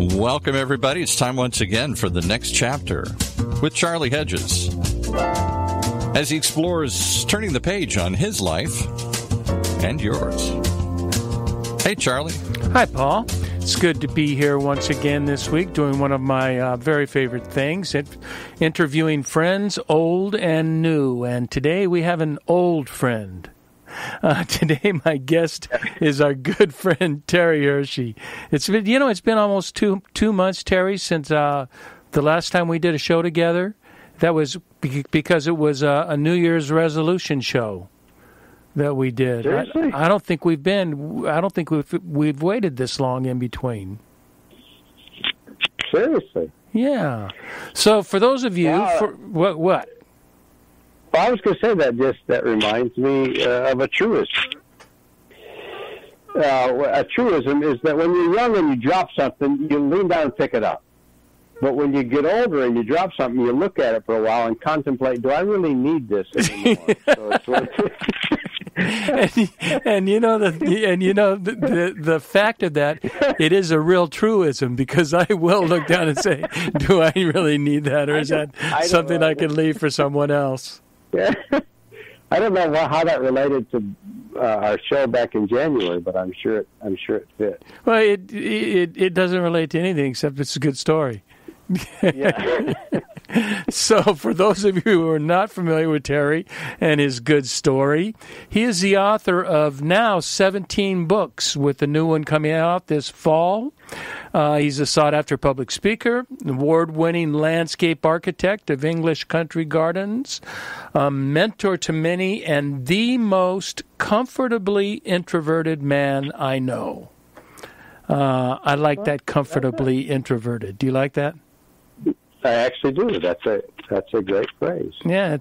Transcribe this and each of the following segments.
Welcome, everybody. It's time once again for the next chapter with Charlie Hedges as he explores turning the page on his life and yours. Hey, Charlie. Hi, Paul. It's good to be here once again this week doing one of my very favorite things, interviewing friends, old and new. And today we have an old friend. Today my guest is our good friend Terry Hershey. It's been almost two months, Terry, since the last time we did a show together. That was because it was a New Year's resolution show that we did. Seriously? I don't think we've waited this long in between. Seriously? Yeah. So for those of you, what? Well, I was going to say that reminds me of a truism. A truism is that when you're young and you drop something, you lean down and pick it up. But when you get older and you drop something, you look at it for a while and contemplate, do I really need this anymore? The fact of that, it is a real truism, because I will look down and say, do I really need that, or is that something I can leave for someone else? Yeah. I don't know how that related to our show back in January, but I'm sure it fit. Well, it doesn't relate to anything except it's a good story. Yeah. So for those of you who are not familiar with Terry and his good story, he is the author of now 17 books, with the new one coming out this fall. He's a sought-after public speaker, award-winning landscape architect of English country gardens, a mentor to many, and the most comfortably introverted man I know. I like that, comfortably introverted. Do you like that? I actually do. That's a great phrase. Yeah,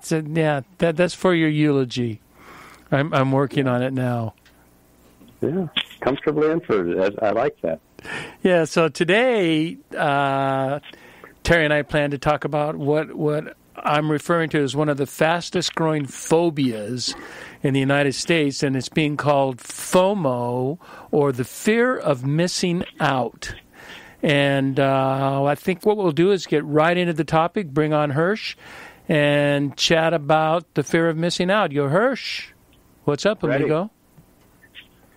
that's for your eulogy. I'm working on it now. Yeah, comfortably introverted. I like that. Yeah. So today, Terry and I plan to talk about what I'm referring to as one of the fastest growing phobias in the United States, and it's being called FOMO, or the fear of missing out. And I think what we'll do is get right into the topic, bring on Hersh, and chat about the fear of missing out. Yo, Hersh, what's up, amigo?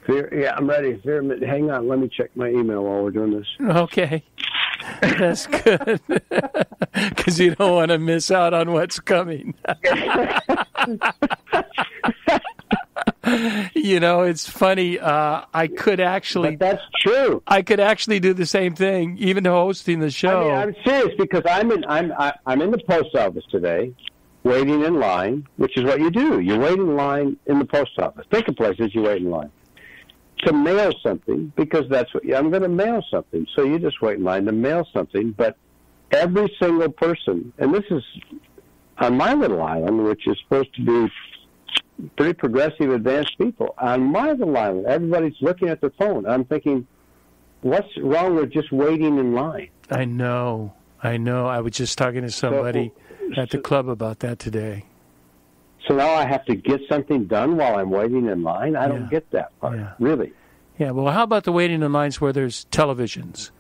Yeah, I'm ready. Hang on, let me check my email while we're doing this. Okay. That's good. Because you don't want to miss out on what's coming. It's funny. I could actually. But that's true. I could actually do the same thing, even hosting the show. I'm serious, because I'm in the post office today, waiting in line, which is what you do. You wait in line in the post office. Think of places you wait in line to mail something, because that's what I'm going to mail something. So you just wait in line to mail something. But every single person, and this is on my little island, which is supposed to be pretty progressive, advanced people. On my little island, everybody's looking at their phone. I'm thinking, what's wrong with just waiting in line? I know. I was just talking to somebody at the club about that today. So now I have to get something done while I'm waiting in line? I don't get that part, really. Yeah, well, how about the waiting in lines where there's televisions?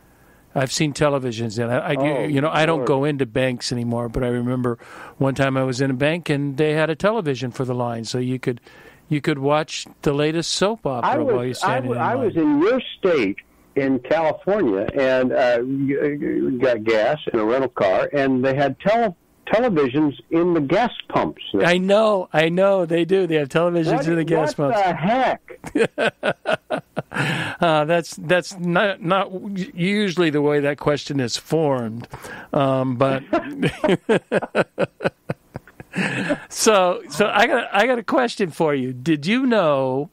I've seen televisions, and I don't go into banks anymore, but I remember one time I was in a bank and they had a television for the line, so you could watch the latest soap opera while you're standing in line. I was in your state in California, and got gas in a rental car, and they had televisions in the gas pumps. I know, they do. They have televisions in the gas pumps. What the heck? That's not usually the way that question is formed, but so I got a question for you. Did you know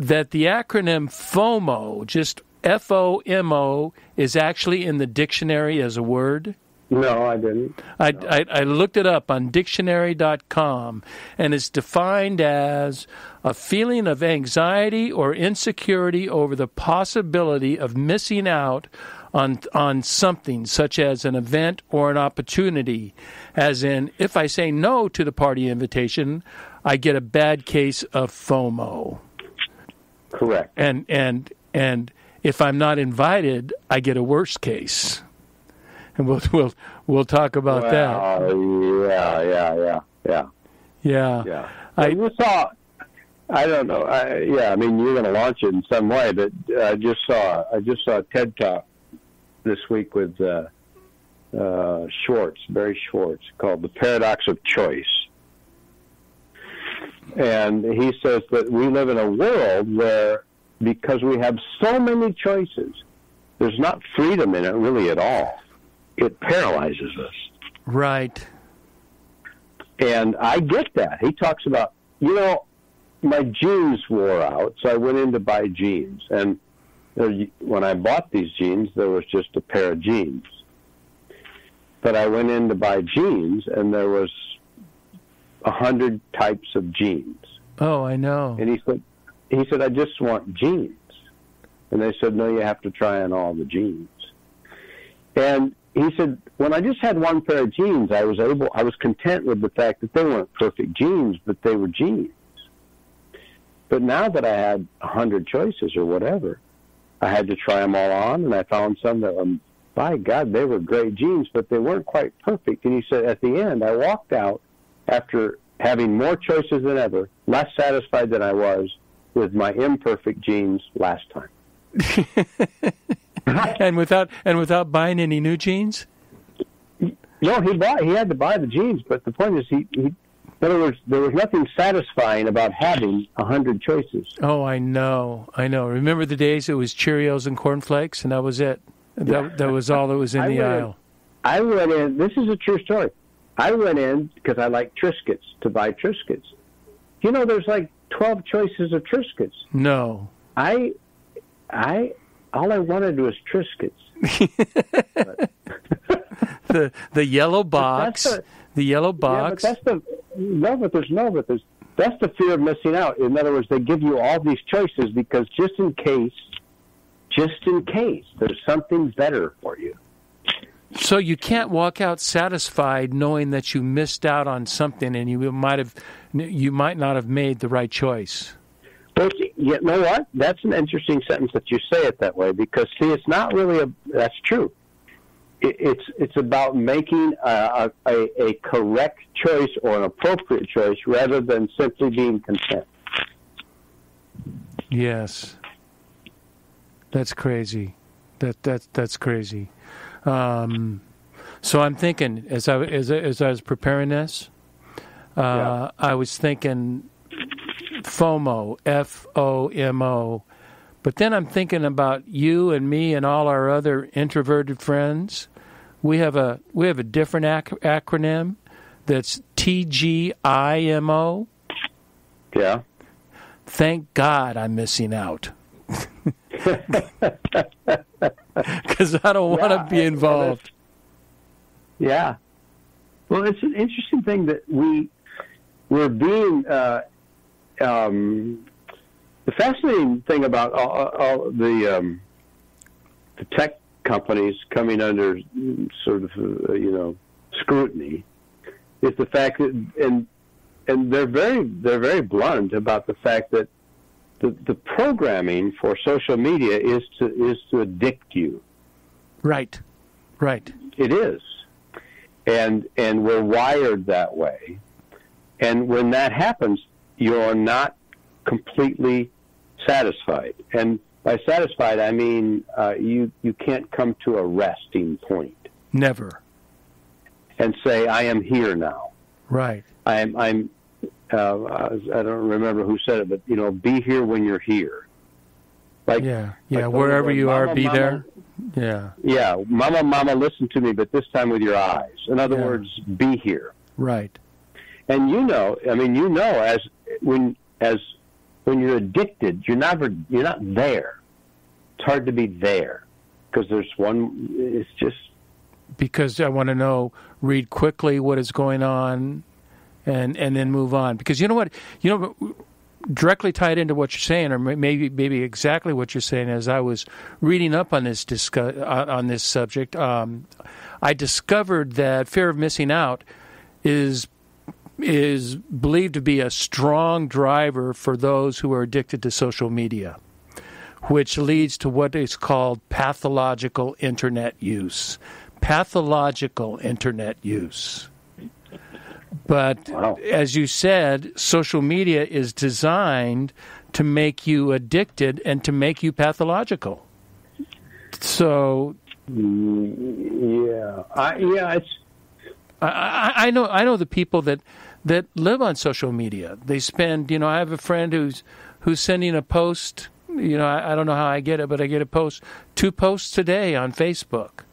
that the acronym FOMO, just FOMO, is actually in the dictionary as a word? No, I didn't. I looked it up on dictionary.com, and it's defined as a feeling of anxiety or insecurity over the possibility of missing out on something, such as an event or an opportunity. As in, if I say no to the party invitation, I get a bad case of FOMO. Correct. And if I'm not invited, I get a worse case. And we'll talk about that. Yeah. You saw. I don't know. I mean, you're going to launch it in some way, but I just saw a TED Talk this week with Barry Schwartz, called "The Paradox of Choice," and he says that we live in a world where, because we have so many choices, there's not freedom in it really at all. It paralyzes us. Right. And I get that. He talks about, my jeans wore out, so I went in to buy jeans. And when I bought these jeans, there was just a pair of jeans. But I went in to buy jeans, and there was 100 types of jeans. Oh, I know. And he said, I just want jeans. And they said, no, you have to try on all the jeans. And he said, when I just had one pair of jeans, I was content with the fact that they weren't perfect jeans, but they were jeans. But now that I had 100 choices or whatever, I had to try them all on, and I found some that, by God, they were great jeans, but they weren't quite perfect. And he said, at the end, I walked out after having more choices than ever, less satisfied than I was with my imperfect jeans last time. and without buying any new jeans? No, he had to buy the jeans, but the point is, in other words, there was nothing satisfying about having 100 choices. Oh, I know. Remember the days it was Cheerios and cornflakes, and that was it. That was all that was in the aisle. I went in. This is a true story. I went in because I like Triscuits, to buy Triscuits. There's like 12 choices of Triscuits. No. All I wanted was Triscuits. the yellow box. The yellow box. Yeah, but that's the fear of missing out. In other words, they give you all these choices because just in case, there's something better for you. So you can't walk out satisfied knowing that you missed out on something, and you might not have made the right choice. But you know what? That's an interesting sentence that you say it that way, because see, it's not really that's true. It's about making a correct choice or an appropriate choice rather than simply being content. Yes, that's crazy. That's crazy. So I'm thinking as I was preparing this, I was thinking FOMO, FOMO. But then I'm thinking about you and me and all our other introverted friends. We have a different acronym that's TGIMO. Yeah. Thank God I'm missing out. Because I don't want to be involved. Yeah. Well, it's an interesting thing that we're being. The fascinating thing about all the tech companies coming under sort of scrutiny is the fact that and they're very blunt about the fact that the programming for social media is to addict you. Right. It is, and we're wired that way, and when that happens, you're not completely satisfied. And by satisfied, I mean you can't come to a resting point. Never. And say, I am here now. Right. I'm I don't remember who said it, but be here when you're here. Like wherever you are, be there. Yeah, mama, listen to me, but this time with your eyes. In other words, be here. Right. And as when you're addicted, you're not there. It's hard to be there because there's one. It's just because I want to read quickly what is going on, and then move on. Because you know what, directly tied into what you're saying, or maybe exactly what you're saying. As I was reading up on this on this subject, I discovered that fear of missing out is believed to be a strong driver for those who are addicted to social media, which leads to what is called pathological internet use. Pathological internet use. But Wow. as you said, social media is designed to make you addicted and to make you pathological. So, I know the people that live on social media. They spend, I have a friend who's sending a post. I don't know how I get it, but I get a post, 2 posts a day on Facebook.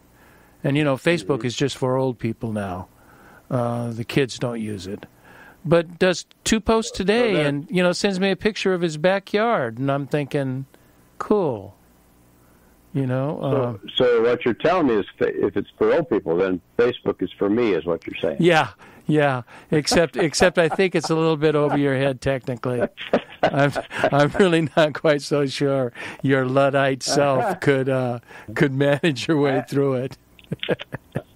And, Facebook is just for old people now. The kids don't use it. But does 2 posts a day and, sends me a picture of his backyard. And I'm thinking, cool. So what you're telling me is if it's for old people, then Facebook is for me, is what you're saying. Yeah. Except I think it's a little bit over your head technically. I'm really not quite so sure your Luddite self could manage your way through it.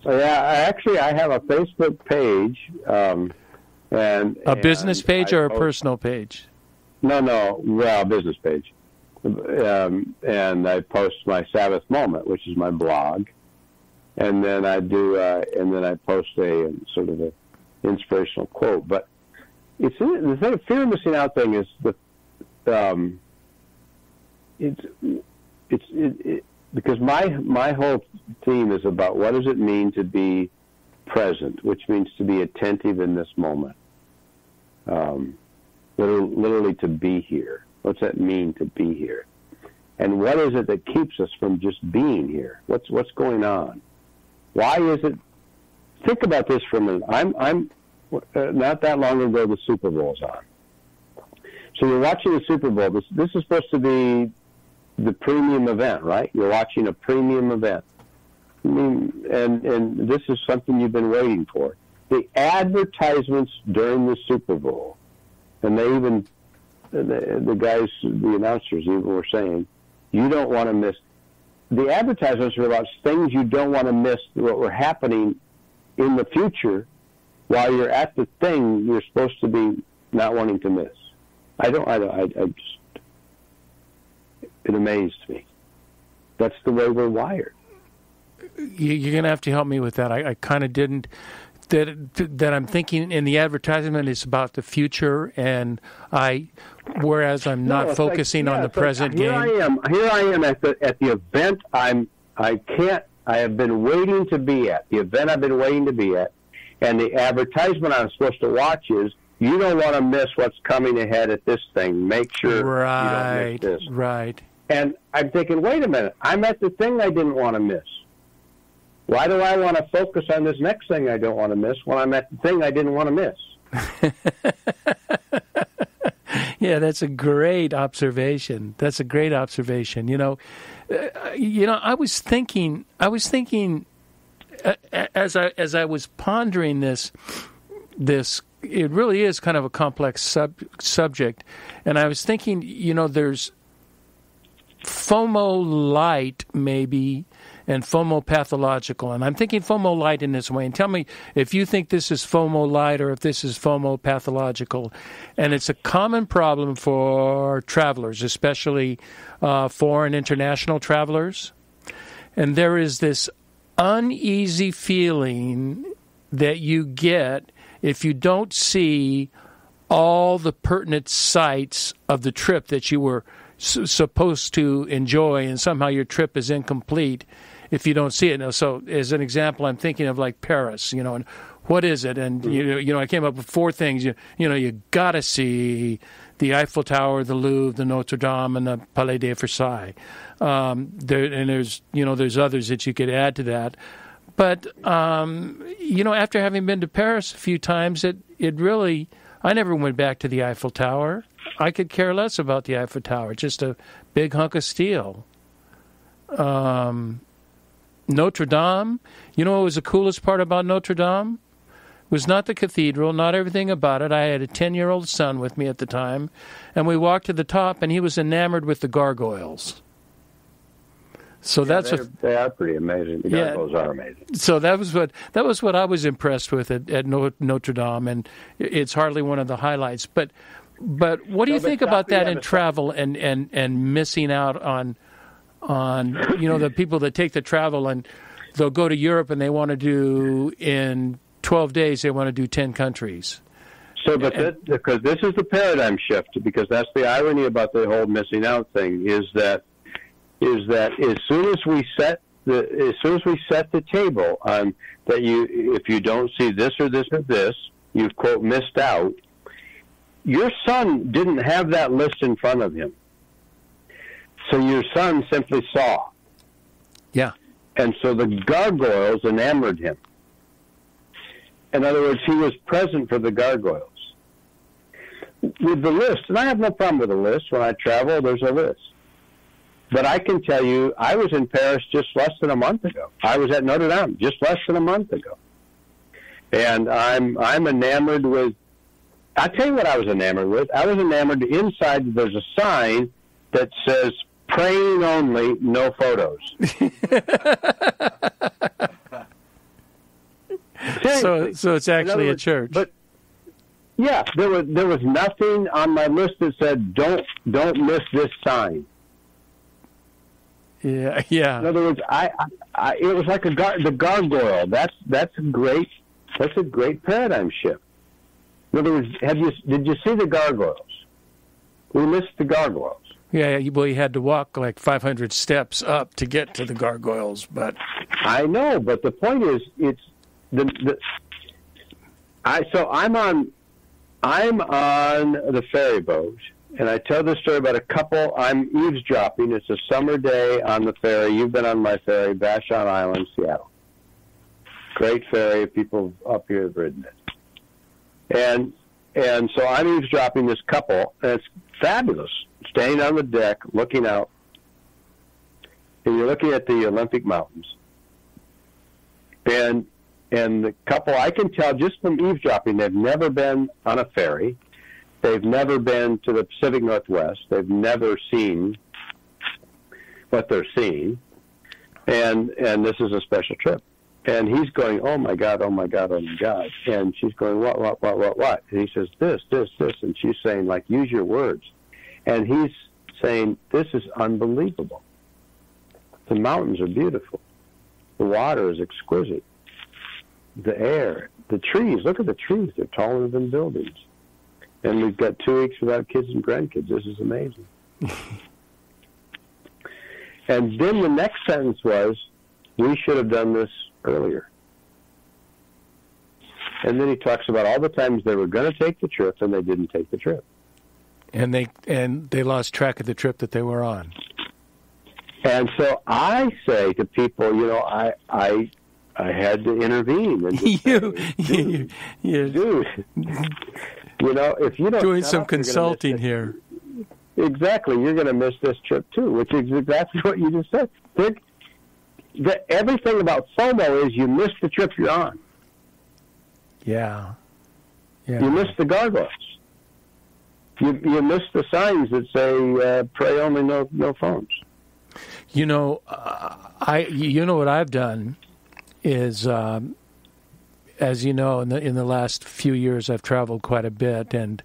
Yeah, I have a Facebook page, and a business page or a personal page? No, a business page. And I post my Sabbath moment, which is my blog, and then I post a sort of a inspirational quote. But it's the thing. Fear of missing out thing is because my whole theme is about what does it mean to be present, which means to be attentive in this moment. Literally to be here. What's that mean to be here? And what is it that keeps us from just being here? What's going on? Why is it? Think about this for a minute. I'm not that long ago the Super Bowl's on. So you're watching the Super Bowl. This is supposed to be the premium event, right? You're watching a premium event. I mean, and this is something you've been waiting for. The advertisements during the Super Bowl, and they even the guys, the announcers even were saying, you don't want to miss. The advertisements are about things you don't want to miss what were happening in the future while you're at the thing you're supposed to be not wanting to miss. It amazed me. That's the way we're wired. You're going to have to help me with that. I kind of didn't. That I'm thinking in the advertisement is about the future, and whereas I'm not focusing on the present game. Here I am at the event I have been waiting to be at. The event I've been waiting to be at, and the advertisement I'm supposed to watch is, you don't want to miss what's coming ahead at this thing. Make sure you don't miss this. Right. And I'm thinking, wait a minute, I'm at the thing I didn't want to miss. Why do I want to focus on this next thing I don't want to miss when I'm at the thing I didn't want to miss? Yeah, that's a great observation. I was thinking as I was pondering this, it really is kind of a complex subject, and I was thinking, there's FOMO light maybe, and FOMO pathological. And I'm thinking FOMO light in this way. And tell me if you think this is FOMO light or if this is FOMO pathological. And it's a common problem for travelers, especially foreign international travelers. And there is this uneasy feeling that you get if you don't see all the pertinent sites of the trip that you were supposed to enjoy, and somehow your trip is incomplete if you don't see it. Now, so as an example, I'm thinking of like Paris, and what is it? And I came up with 4 things. You got to see the Eiffel Tower, the Louvre, the Notre Dame, and the Palais de Versailles. There's others that you could add to that. But after having been to Paris a few times, it really, I never went back to the Eiffel Tower. I could care less about the Eiffel Tower. It's just a big hunk of steel. Notre Dame, what was the coolest part about Notre Dame? It was not the cathedral, not everything about it. I had a 10-year-old son with me at the time, and we walked to the top, and he was enamored with the gargoyles. So they are pretty amazing. The gargoyles are amazing. So that was what I was impressed with at Notre Dame, and it's hardly one of the highlights. But But what do you think about that in travel and missing out on the people that take the travel and they'll go to Europe and they want to do in 12 days they want to do 10 countries. So, because this is the paradigm shift, because that's the irony about the whole missing out thing, is that as soon as we set the table on that, if you don't see this or this or this, you've quote missed out. Your son didn't have that list in front of him, so your son simply saw. Yeah, and so the gargoyles enamored him. In other words, he was present for the gargoyles. With the list, and I have no problem with a list. When I travel, there's a list. But I can tell you, I was in Paris just less than a month ago. I was at Notre Dame just less than a month ago. And I'm enamored with, I'll tell you what I was enamored with. I was enamored inside, there's a sign that says, praying only, no photos. So it's actually a church. But yeah, there was nothing on my list that said don't miss this sign. Yeah. In other words, I it was like the gargoyle. That's a great paradigm shift. In other words, did you see the gargoyles? We missed the gargoyles. Yeah, well, you had to walk like 500 steps up to get to the gargoyles, but I know. But the point is, it's I'm on the ferry boat, and I tell this story about a couple. I'm eavesdropping. It's a summer day on the ferry. You've been on my ferry, Vashon Island, Seattle. Great ferry. People up here have ridden it. And so I'm eavesdropping this couple, and it's fabulous. Staying on the deck, looking out, and you're looking at the Olympic Mountains. And the couple, I can tell just from eavesdropping, they've never been on a ferry. They've never been to the Pacific Northwest. They've never seen what they're seeing. And this is a special trip. And he's going, oh, my God, oh, my God, oh, my God. And she's going, what? And he says, this. And she's saying, like, use your words. And he's saying, this is unbelievable. The mountains are beautiful. The water is exquisite. The air, the trees, look at the trees. They're taller than buildings. And we've got 2 weeks without kids and grandkids. This is amazing. And then the next sentence was, we should have done this earlier. And then he talks about all the times they were going to take the trip and they didn't take the trip. And they lost track of the trip that they were on. And so I say to people, I had to intervene. And dude, if you don't doing some consulting here. Exactly, you're going to miss this trip too, which is exactly what you just said. Everything about FOMO is you miss the trip you're on. Yeah. You miss the gargoyles. You miss the signs that say pray only, no phones. What I've done is, as you know, in the last few years, I've traveled quite a bit, and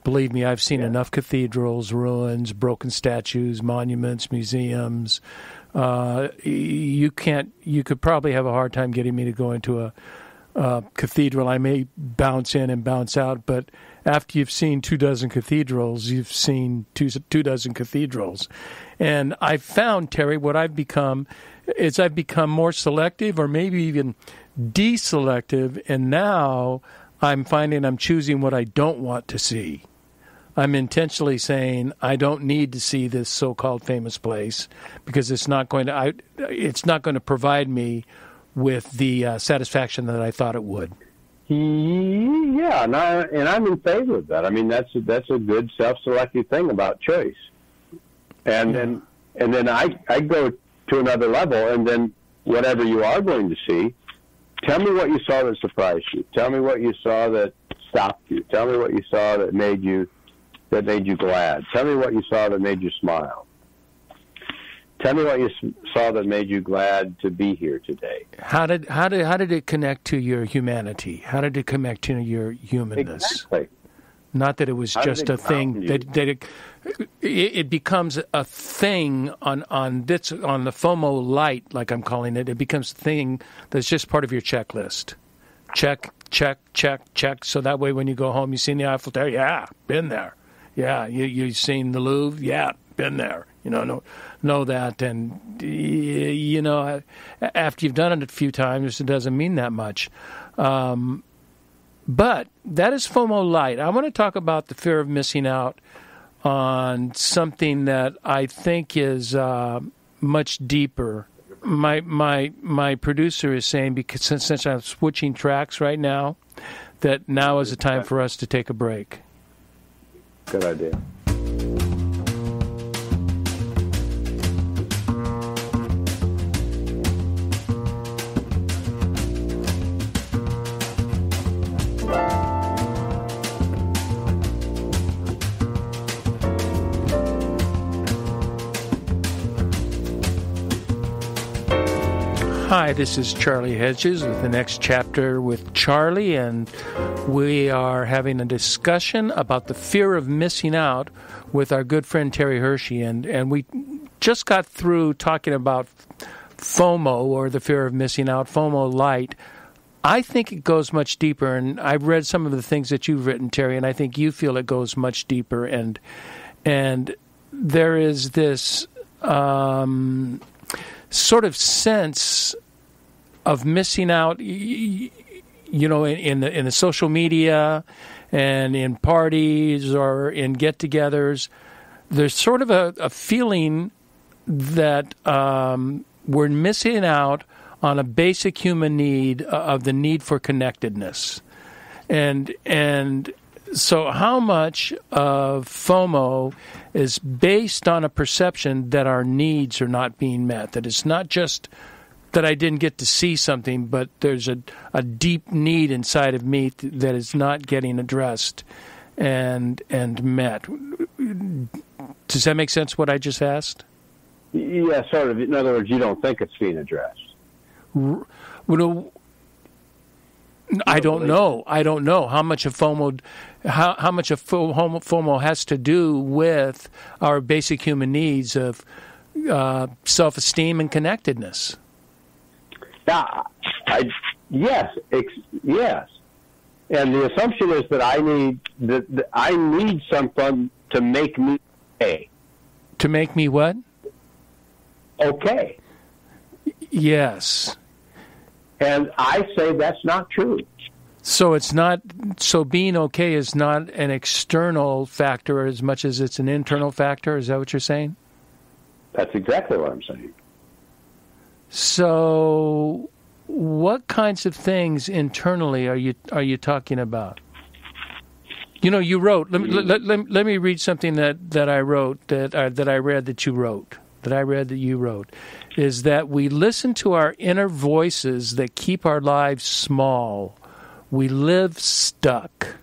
believe me, I've seen enough cathedrals, ruins, broken statues, monuments, museums. You could probably have a hard time getting me to go into a cathedral. I may bounce in and bounce out, but after you've seen 24 cathedrals, you've seen 24 cathedrals. And I've found, Terry, what I've become is I've become more selective or maybe even deselective, and now I'm finding I'm choosing what I don't want to see. I'm intentionally saying I don't need to see this so-called famous place because it's not going to provide me with the satisfaction that I thought it would. Yeah, and I'm in favor of that. I mean, that's a good self-selective thing about choice. And then I go to another level, and then whatever you are going to see, tell me what you saw that surprised you. Tell me what you saw that stopped you. Tell me what you saw that made you glad. Tell me what you saw that made you smile. Tell me what you saw that made you glad to be here today. How did it connect to your humanity? How did it connect to your humanness? Exactly. Not that it was just a thing that it becomes a thing on the FOMO light, like I'm calling it. It becomes a thing that's just part of your checklist. Check, check, check, check. So that way, when you go home, you've seen the Eiffel Tower. Yeah, been there. Yeah, you've seen the Louvre. Yeah, been there. Know that, and after you've done it a few times, it doesn't mean that much. But that is FOMO light. I want to talk about the fear of missing out on something that I think is much deeper. My producer is saying, because since I'm switching tracks right now, that now is the time for us to take a break. Good idea. Hi, this is Charlie Hedges with the next chapter with Charlie, and we are having a discussion about the fear of missing out with our good friend Terry Hershey, and we just got through talking about FOMO, or the fear of missing out, FOMO light. I think it goes much deeper, and I've read some of the things that you've written, Terry, and I think you feel it goes much deeper, and there is this sort of sense of missing out, in the social media and in parties or in get-togethers. There's sort of a feeling that we're missing out on a basic human need of the need for connectedness. And so how much of FOMO is based on a perception that our needs are not being met, that it's not just that I didn't get to see something, but there's a deep need inside of me that is not getting addressed and met. Does that make sense, what I just asked? Yeah, sort of. In other words, you don't think it's being addressed. Well, I don't know. I don't know how much of FOMO, how much of FOMO has to do with our basic human needs of self-esteem and connectedness. Yes, and the assumption is that I need something to make me okay. To make me what? Okay. Yes. And I say that's not true. So it's not. So being okay is not an external factor as much as it's an internal factor. Is that what you're saying? That's exactly what I'm saying. So, what kinds of things internally are you talking about? You wrote. Let me read something that I wrote that I read that you wrote. That I read that you wrote, is that we listen to our inner voices that keep our lives small. We live stuck.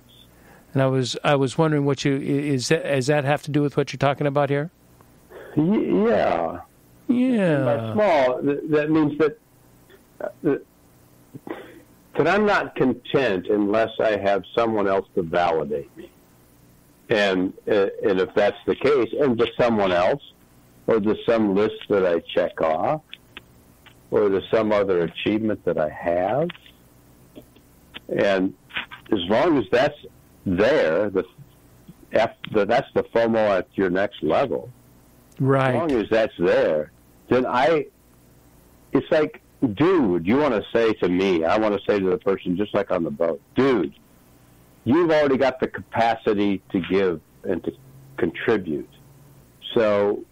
And I was wondering what does that have to do with what you're talking about here? Yeah. Yeah. By small, that means that I'm not content unless I have someone else to validate me. And if that's the case, and to someone else, or to some list that I check off, or to some other achievement that I have, and as long as that's there, that's the FOMO at your next level. Right. As long as that's there, then it's like, dude, you want to say to me, I want to say to the person just like on the boat, dude, you've already got the capacity to give and to contribute. So,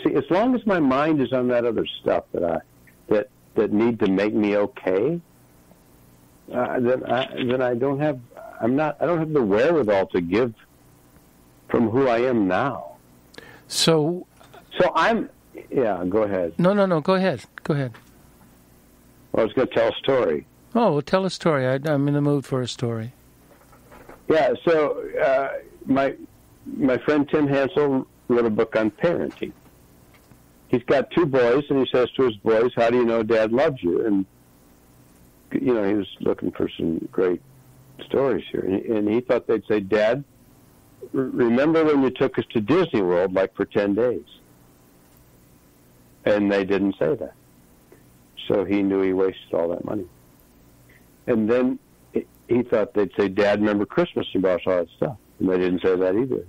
see, as long as my mind is on that other stuff that need to make me okay, then I don't have the wherewithal to give from who I am now. So I'm. Yeah, go ahead. No, go ahead. Well, I was going to tell a story. Oh, well, tell a story. I'm in the mood for a story. Yeah, so my friend Tim Hansel wrote a book on parenting. He's got 2 boys, and he says to his boys, how do you know Dad loves you? And, he was looking for some great stories here. And he thought they'd say, Dad, remember when you took us to Disney World, like for 10 days? And they didn't say that. So he knew he wasted all that money. And then he thought they'd say, Dad, remember Christmas? And brought us all that stuff. And they didn't say that either.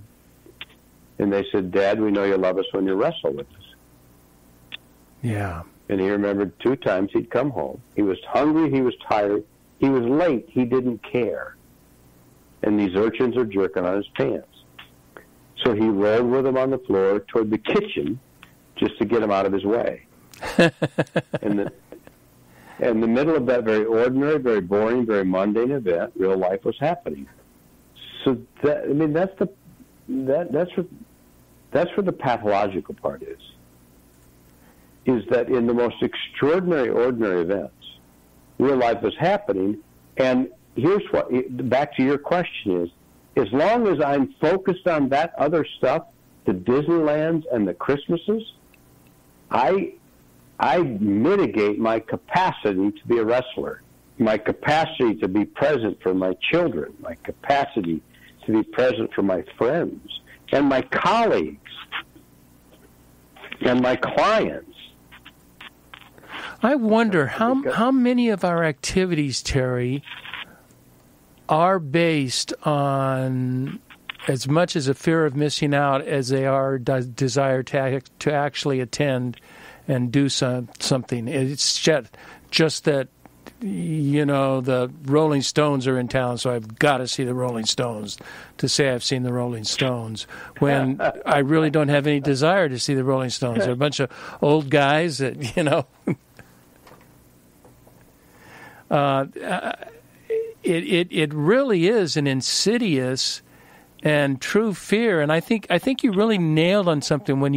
And they said, Dad, we know you love us when you wrestle with us. Yeah. And he remembered 2 times he'd come home. He was hungry, he was tired, he was late, he didn't care. And these urchins are jerking on his pants. So he rolled with them on the floor toward the kitchen just to get him out of his way. And in the middle of that very ordinary, very boring, very mundane event, real life was happening. So that, I mean, that's where the pathological part is that in the most extraordinary, ordinary events, real life is happening. And here's what, back to your question is, as long as I'm focused on that other stuff, the Disneylands and the Christmases, I mitigate my capacity to be a wrestler, my capacity to be present for my children, my capacity to be present for my friends and my colleagues and my clients. I wonder how many of our activities, Terry, are based on as much as a fear of missing out as they are desire to actually attend and do something. It's just that, you know, the Rolling Stones are in town, so I've got to see the Rolling Stones to say I've seen the Rolling Stones, when I really don't have any desire to see the Rolling Stones. They're a bunch of old guys that, you know... It really is an insidious and true fear, and I think you really nailed on something when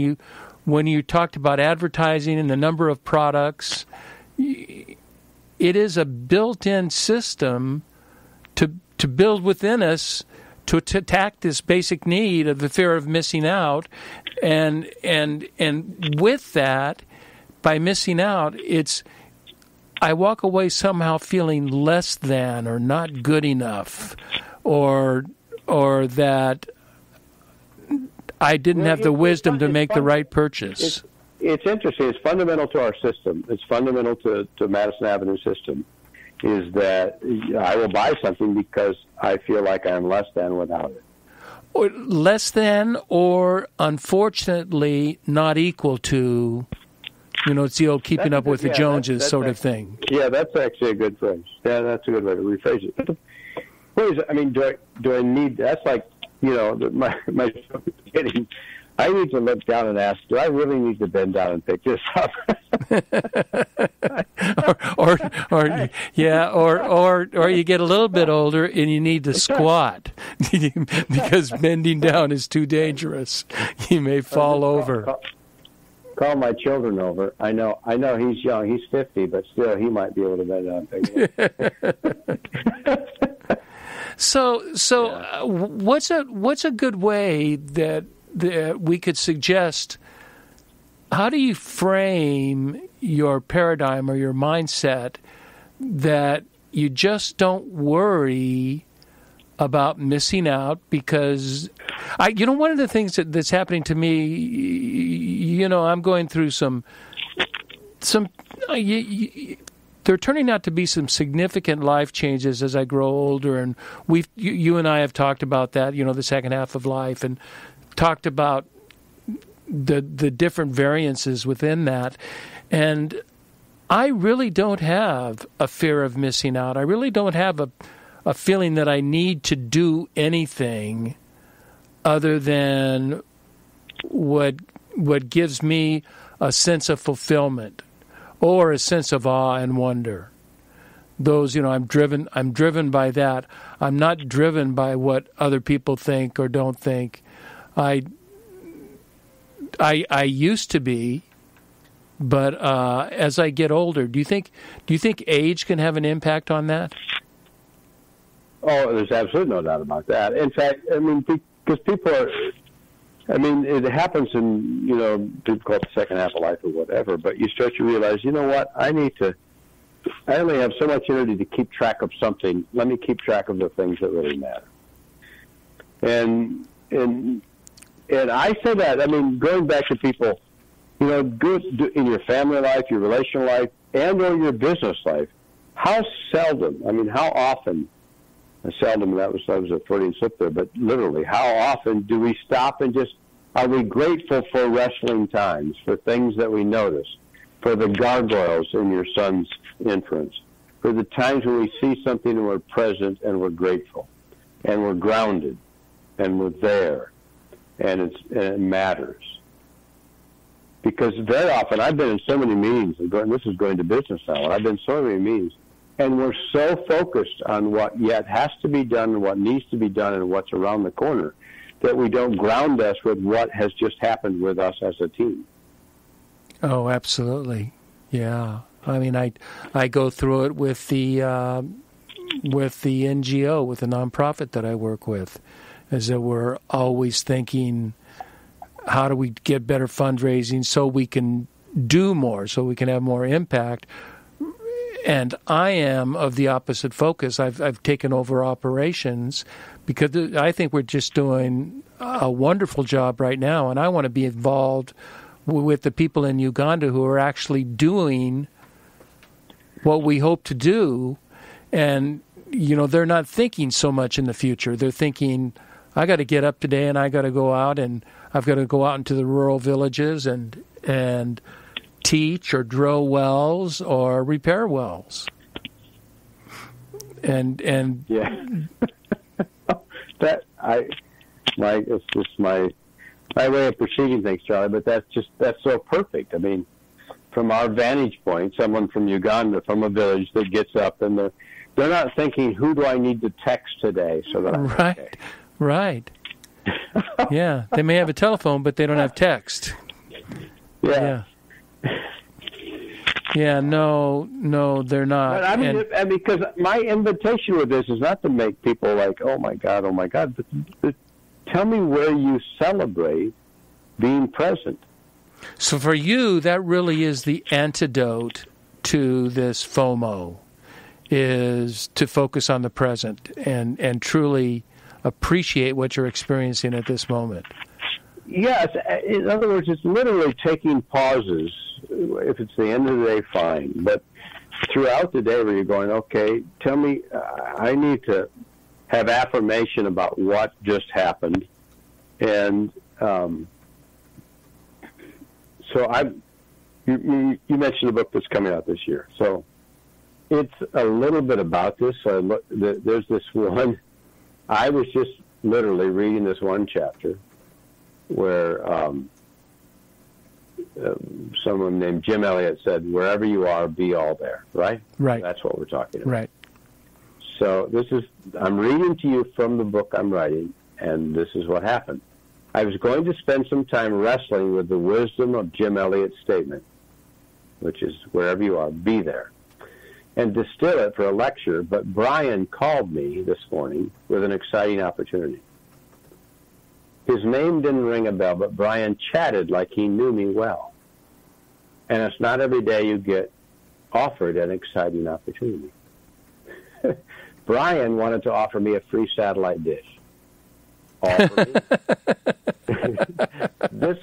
you talked about advertising and the number of products. It is a built-in system to build within us to attack this basic need of the fear of missing out, and with that, by missing out, I walk away somehow feeling less than or not good enough, or that I didn't have the wisdom to make the right purchase. It's interesting. It's fundamental to our system. It's fundamental to Madison Avenue system, is that I will buy something because I feel like I'm less than without it. Or less than, or unfortunately not equal to. You know, it's the old keeping up with the Joneses sort of thing. Yeah, that's actually a good phrase. Yeah, that's a good way to rephrase it. But what is it? I mean, do I need? That's like, you know, my getting. I need to look down and ask, do I really need to bend down and pick this up? or you get a little bit older and you need to squat because bending down is too dangerous. You may fall over. Call my children over. I know he's young. He's 50, but still he might be able to bend down. So what's a good way that we could suggest? How do you frame your paradigm or your mindset that you just don't worry about missing out? Because one of the things that's happening to me, you know, I'm going through some there are turning out to be some significant life changes as I grow older, and you and I have talked about that, you know, the second half of life, and talked about the different variances within that. And I really don't have a fear of missing out. I really don't have a feeling that I need to do anything other than what gives me a sense of fulfillment or a sense of awe and wonder. Those, you know, I'm driven by that. I'm not driven by what other people think or don't think. I used to be, but as I get older, do you think age can have an impact on that? Oh, there's absolutely no doubt about that. In fact, I mean, because people are, I mean, it happens in, you know, people call it the second half of life or whatever, but you start to realize, you know what, I only have so much energy to keep track of something. Let me keep track of the things that really matter. And and I say that, I mean, going back to people, you know, good in your family life, your relational life, and or your business life, how seldom, I mean, how often, seldom, that was a Freudian slip there, but literally, how often do we stop and just, are we grateful for wrestling times, for things that we notice, for the gargoyles in your son's inference, for the times when we see something and we're present and we're grateful, and we're grounded, and we're there, and it matters. Because very often, I've been in so many meetings, and this is going to business now, and I've been in so many meetings, and we're so focused on what yet has to be done and what needs to be done and what's around the corner that we don't ground us with what has just happened with us as a team. Oh, absolutely. Yeah. I mean, I go through it with the NGO, with the nonprofit that I work with, is that we're always thinking, how do we get better fundraising so we can do more, so we can have more impact? And I am of the opposite focus. I've taken over operations because I think we're just doing a wonderful job right now, and I want to be involved with the people in Uganda who are actually doing what we hope to do. And, you know, they're not thinking so much in the future. They're thinking, I got to get up today and I got to go out, and I've got to go out into the rural villages and teach or drill wells or repair wells. And yeah, it's just my way of perceiving things, Charlie. But that's so perfect. I mean, from our vantage point, someone from Uganda, from a village that gets up and they're not thinking, who do I need to text today so that I'm right, okay? Right. Yeah, they may have a telephone, but they don't have text. Yeah. Yeah, no, they're not. But I mean, and because my invitation with this is not to make people like, oh my God, but tell me where you celebrate being present. So for you, that really is the antidote to this FOMO, is to focus on the present and truly appreciate what you're experiencing at this moment. Yes. In other words, it's literally taking pauses. If it's the end of the day, fine. But throughout the day where you're going, okay, tell me, I need to have affirmation about what just happened. And so you mentioned a book that's coming out this year. So it's a little bit about this. There's this one. I was just literally reading this one chapter where someone named Jim Elliott said, wherever you are, be all there, right? Right. That's what we're talking about. Right. So I'm reading to you from the book I'm writing, and this is what happened. I was going to spend some time wrestling with the wisdom of Jim Elliott's statement, which is, wherever you are, be there, and distill it for a lecture, but Brian called me this morning with an exciting opportunity. His name didn't ring a bell, but Brian chatted like he knew me well. And it's not every day you get offered an exciting opportunity. Brian wanted to offer me a free satellite dish. Offer me. This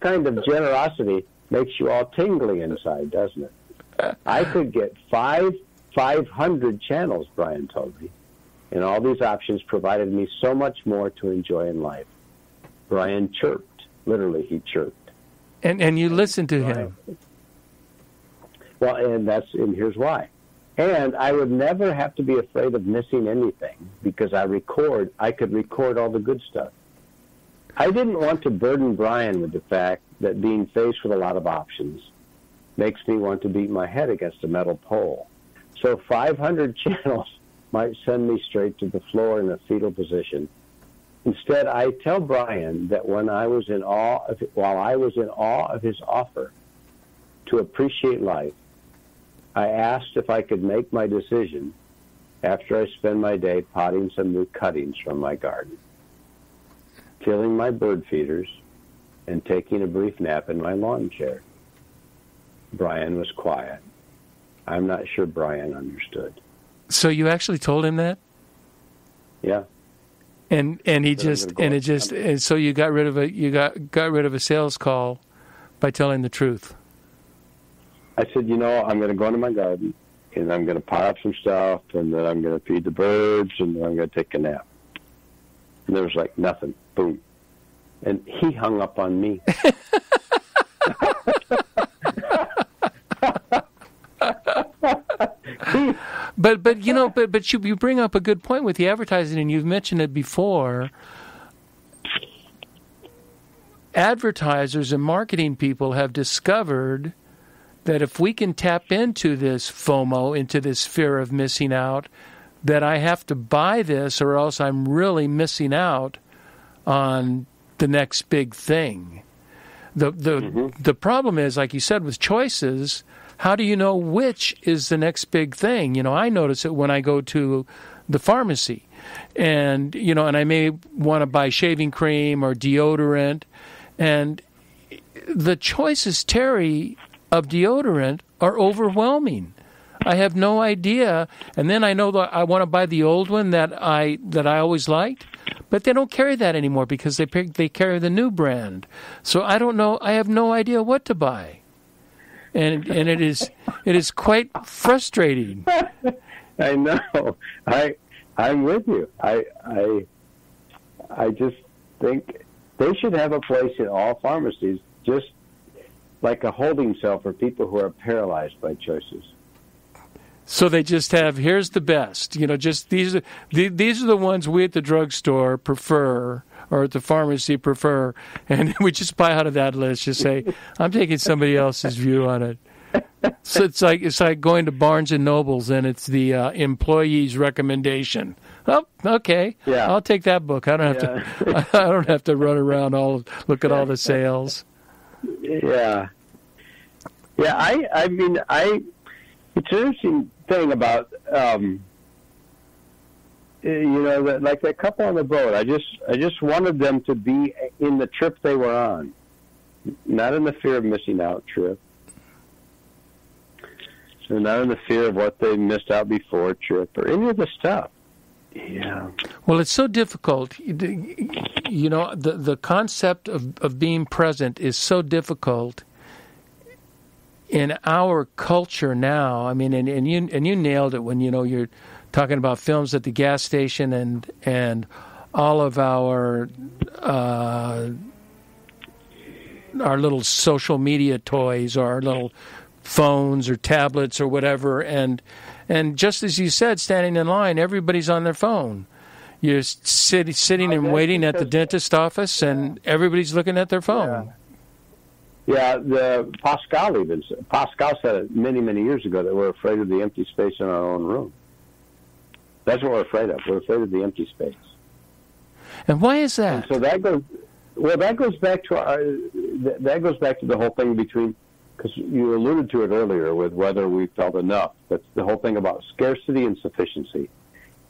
kind of generosity makes you all tingly inside, doesn't it? I could get 500 channels, Brian told me. And all these options provided me so much more to enjoy in life. Brian chirped. Literally, he chirped. And you listened to him. Well, and here's why. And I would never have to be afraid of missing anything because I could record all the good stuff. I didn't want to burden Brian with the fact that being faced with a lot of options makes me want to beat my head against a metal pole. So 500 channels might send me straight to the floor in a fetal position. Instead, I tell Brian that while I was in awe of his offer to appreciate life, I asked if I could make my decision after I spend my day potting some new cuttings from my garden, filling my bird feeders, and taking a brief nap in my lawn chair. Brian was quiet. I'm not sure Brian understood. So you actually told him that? Yeah. And so you got rid of a sales call by telling the truth. I said, I'm going to go into my garden, and I'm going to pile up some stuff, and then I'm going to feed the birds, and then I'm going to take a nap. And there was like nothing. Boom. And he hung up on me. But you bring up a good point with the advertising, and you've mentioned it before. Advertisers and marketing people have discovered that if we can tap into this FOMO, into this fear of missing out, that I have to buy this or else I'm really missing out on the next big thing. The problem is, like you said, with choices, how do you know which is the next big thing? I notice it when I go to the pharmacy, and I may want to buy shaving cream or deodorant, and the choices, Terry, of deodorant are overwhelming. I have no idea, and then I know that I want to buy the old one that I always liked, but they don't carry that anymore because they carry the new brand. So I don't know. I have no idea what to buy, and it is quite frustrating. I know. I'm with you. I just think they should have a place in all pharmacies, just like a holding cell for people who are paralyzed by choices. So they just have, here's the best. Just these are the ones we at the drugstore prefer, or at the pharmacy prefer, and we just buy out of that list. Just say, I'm taking somebody else's view on it. So it's like going to Barnes and Nobles, and it's the employee's recommendation. Oh, okay, yeah. I'll take that book. I don't have to run around look at all the sales. Yeah. I mean, it's an interesting thing about, like that couple on the boat. I just wanted them to be in the trip they were on, not in the fear of missing out trip, and not in the fear of what they missed out before trip or any of the stuff. Yeah. Well, it's so difficult. The concept of being present is so difficult in our culture now. I mean, and you nailed it when you're talking about films at the gas station and all of our little social media toys, or our little phones or tablets or whatever, and just as you said, standing in line, everybody's on their phone. You're sitting and waiting at the dentist office, and everybody's looking at their phone. Yeah, Pascal said it many, many years ago that we're afraid of the empty space in our own room. That's what we're afraid of. We're afraid of the empty space. And why is that? And so that goes back to the whole thing between, because you alluded to it earlier with whether we felt enough. That's the whole thing about scarcity and sufficiency.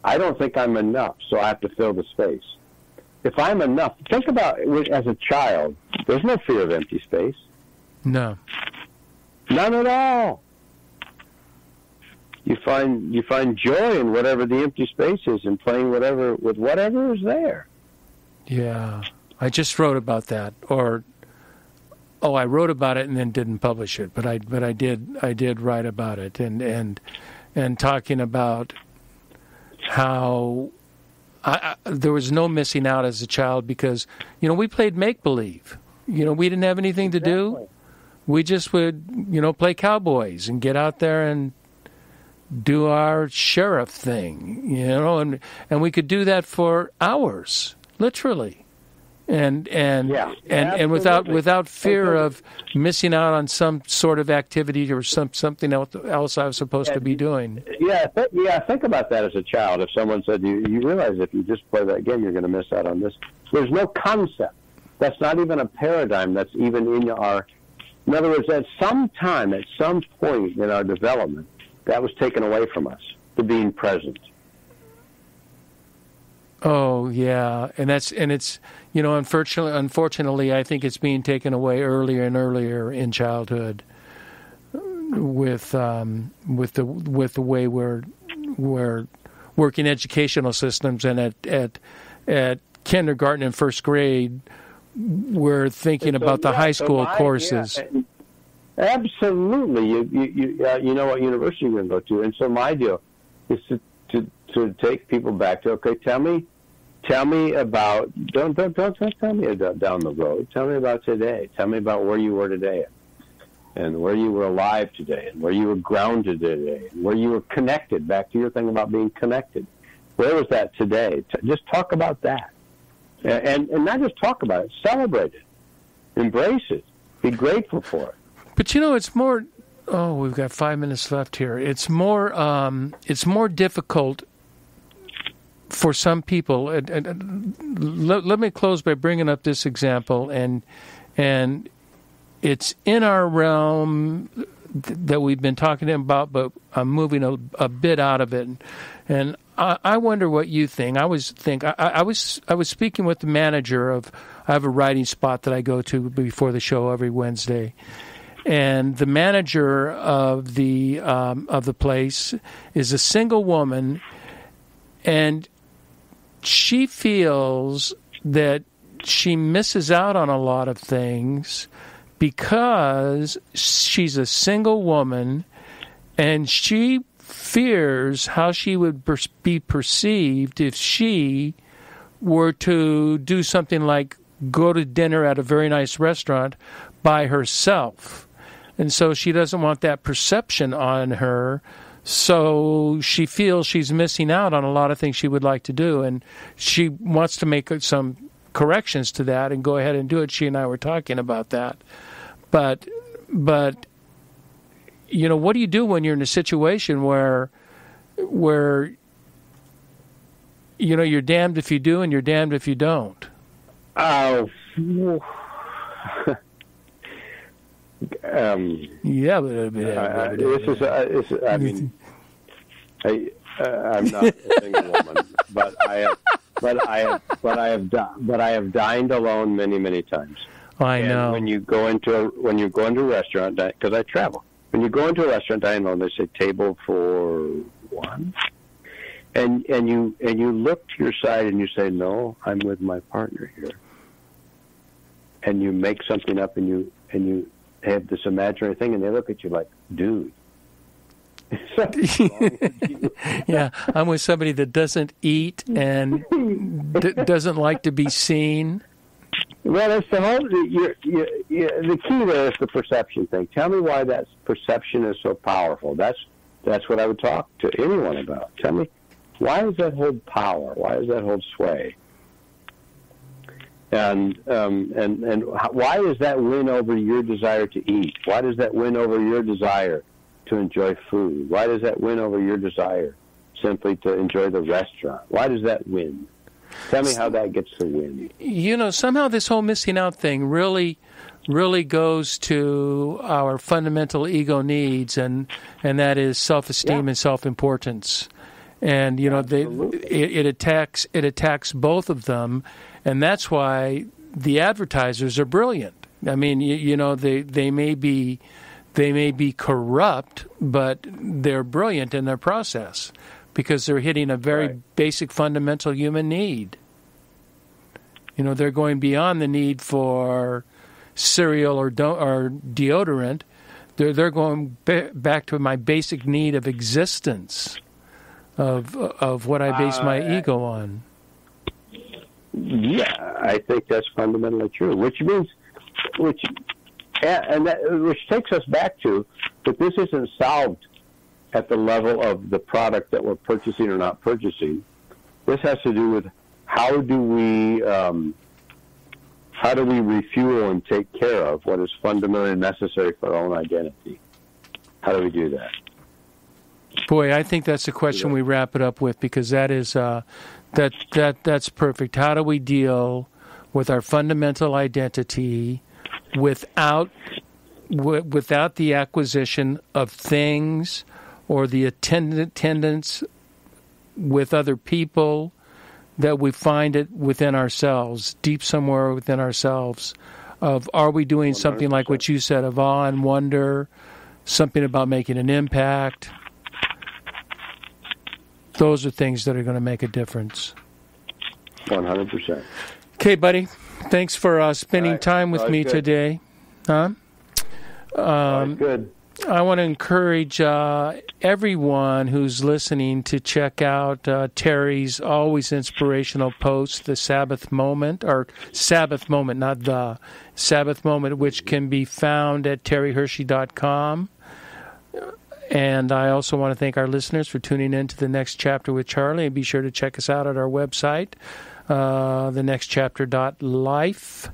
I don't think I'm enough, so I have to fill the space. If I'm enough, think about it as a child. There's no fear of empty space. No. None at all. You find joy in whatever the empty space is and playing with whatever is there. Yeah. I just wrote about that. I wrote about it and then didn't publish it, but I did write about it and talking about how there was no missing out as a child because we played make believe. We didn't have anything to do. We just would play cowboys and get out there and do our sheriff thing, and we could do that for hours, literally. And without fear of missing out on some sort of activity or something else I was supposed to be doing. Think about that as a child. If someone said you realize if you just play that game, you're going to miss out on this. There's no concept. That's not even a paradigm. That's even in our. In other words, at some time, at some point in our development, that was taken away from us, the being present. Oh yeah, and it's unfortunately, I think it's being taken away earlier and earlier in childhood with the way we're working educational systems and at at kindergarten and first grade we're thinking about the high school courses. Yeah, absolutely. You know what university you're going to go to. And so my deal is to take people back to, okay, tell me about, don't tell me about down the road. Tell me about today. Tell me about where you were today and where you were alive today and where you were grounded today and where you were connected. Back to your thing about being connected. Where was that today? Just talk about that. And not just talk about it, celebrate it. Embrace it. Be grateful for it. But it's more. Oh, we've got 5 minutes left here. It's more difficult for some people. Let me close by bringing up this example, and it's in our realm that we've been talking about, but I'm moving a bit out of it, and I wonder what you think. I was speaking with the manager of. I have a writing spot that I go to before the show every Wednesday. And the manager of the place is a single woman, and she feels that she misses out on a lot of things because she's a single woman, and she fears how she would be perceived if she were to do something like go to dinner at a very nice restaurant by herself. And so she doesn't want that perception on her, so she feels she's missing out on a lot of things she would like to do, and she wants to make some corrections to that and go ahead and do it. She and I were talking about that. But what do you do when you're in a situation where you're damned if you do and you're damned if you don't? Oh. Yeah, I'm not a single woman, but I have dined alone many times. I know. When you go into a restaurant, because I travel, when you go into a restaurant, dine alone, they say table for one, and you look to your side and you say, no, I'm with my partner here, and you make something up and you have this imaginary thing, and they look at you like, dude. Yeah, I'm with somebody that doesn't eat and doesn't like to be seen. Well, it's the whole. The key there is the perception thing. Tell me why that perception is so powerful. That's what I would talk to anyone about. Tell me, why does that hold power? Why does that hold sway? And why does that win over your desire to eat? Why does that win over your desire to enjoy food? Why does that win over your desire simply to enjoy the restaurant? Why does that win? Tell me how that gets to win. Somehow this whole missing out thing really goes to our fundamental ego needs, and that is self-esteem and self-importance. And it attacks both of them. And that's why the advertisers are brilliant. I mean, they may be corrupt, but they're brilliant in their process because they're hitting a very basic fundamental human need. They're going beyond the need for cereal or deodorant. They're going back to my basic need of existence, of what I base my ego on. Yeah, I think that's fundamentally true. Which takes us back to that this isn't solved at the level of the product that we're purchasing or not purchasing. This has to do with how do we refuel and take care of what is fundamentally necessary for our own identity. How do we do that? Boy, I think that's the question we wrap it up with, because that is that's perfect. How do we deal with our fundamental identity without the acquisition of things or the attendance with other people, that we find it within ourselves, deep somewhere within ourselves, of are we doing 100%. Something like what you said, of awe and wonder, something about making an impact. Those are things that are going to make a difference. 100%. Okay, buddy. Thanks for spending time with me today. Huh? Good. I want to encourage everyone who's listening to check out Terry's always inspirational post, The Sabbath Moment, or Sabbath Moment, not the Sabbath Moment, which can be found at terryhershey.com. And I also want to thank our listeners for tuning in to The Next Chapter with Charlie. And be sure to check us out at our website, thenextchapter.life.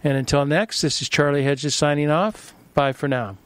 And until next, this is Charlie Hedges signing off. Bye for now.